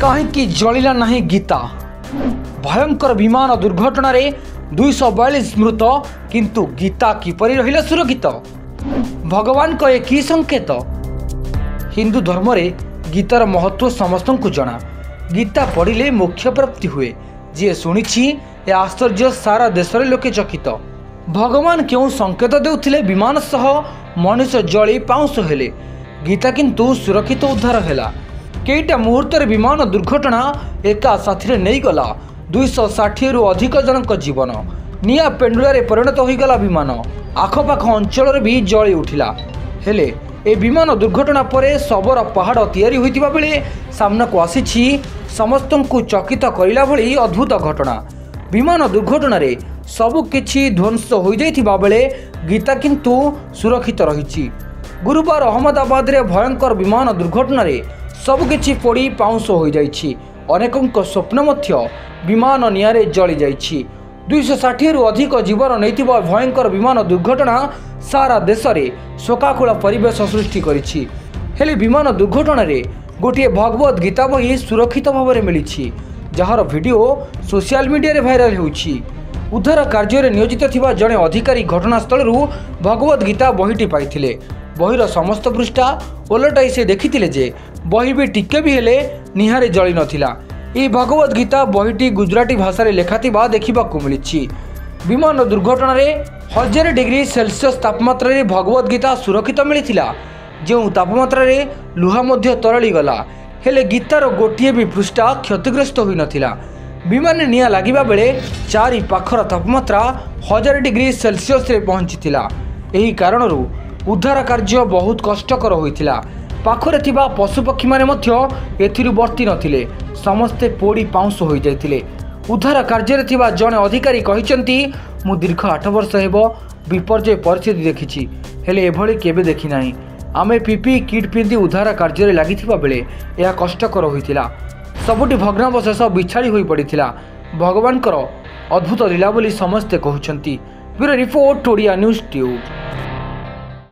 कहीं जलिला नहीं गीता। भयंकर विमान दुर्घटन 242 मृत किंतु गीता किपरि रहिला सुरक्षित। भगवान को एक ही संकेत। हिंदू धर्म रे गीतार महत्व समस्त को जना। गीता पढ़िले मोक्ष प्राप्ति हुए। जी शुणी ए आश्चर्य सारा देश लोके चकित। भगवान क्यों संकेत देउथिले विमान सह मनुष्य जली पाउंस हेले, गीता किंतु सुरक्षित उद्धार हैला। केईटा मुहूर्त विमान दुर्घटना एका साथी नहीं गला 260 रु अधिक जनक जीवन। निया पेंडुलारे परिणत होईगला विमान। आखपाख अंचल भी जली उठिला। हेले ए विमान दुर्घटना परे शबर पहाड़ तैयारी होइतिबा बेले सामनाको आसीछि समस्तंकु चकित करिला भली अद्भुत घटना। विमान दुर्घटना रे सबु किछि ध्वंस हो जाइथिबा बेले गीता किंतु सुरक्षित रहिछि। गुरुवार अहमदाबाद रे भयंकर विमान दुर्घटना रे सबकिछि पोड़ी पाउंस हो जाइछि। अनेकंक स्वप्न मध्य विमान नियारे जली जाइछि। 260 रु अधिक जीवन नैतिबा भयंकर विमान दुर्घटना सारा देश रे शोकाकुल परिवेश सृष्टि करिछि। हेले विमान दुर्घटना रे गोटे भगवत गीता बही सुरक्षित भाव में मिली, जार वीडियो सोशल मीडिया रे भाइराल होउछि। उद्धार कार्य रे नियोजित थिबा जणे अधिकारी घटनास्थल भगवत गीता बहीटी पाइथिले। बहीर समस्त पृष्ठा ओलटाई से देखिथिले जे बही भी टिके भी हेले निहारे जली नथिला। ए भगवत गीता बहीटी गुजराती भाषा रे लेखाथिबा देखिबाकू मिलिछि। विमान दुर्घटना रे 1000 डिग्री सेल्सियस तापमात्रा रे भगवत गीता सुरक्षित मिलिथिला, जो तापमात्रा रे लुहा मध्य तरली गला। हेले गीतार गोटिए भी पृष्ठा क्षतिग्रस्त होई नथिला। विमान निया लागिबा बेले चारि पाखर तापमात्रा 1000 डिग्री सेल्सियस रे पहुंचीथिला। एही कारणरू उद्धार कार्य बहुत कष्टकर होइथिला। पाखरे थिबा पशुपक्षी माने मध्य एथिरु वर्ती नथिले, समस्ते पोड़ी पाउंस होई जाइथिले। उद्धार कार्य रे थिबा जणे अधिकारी कहिसंती, मु दीर्घ 8 वर्ष हेबो विपर्यय परिस्थिति देखिछि, हेले एभଳି केबे देखि नाही। आमे पीपी किट पिंदी उद्धार कार्य रे लागिथिबा बेले या कष्टकर होइथिला। सबुटी भग्नावशेष बिछाड़ी होई पड़िथिला। भगवानकर अद्भुत लीला बोली समस्ते कहउछंती। Bureau report Odia news tube.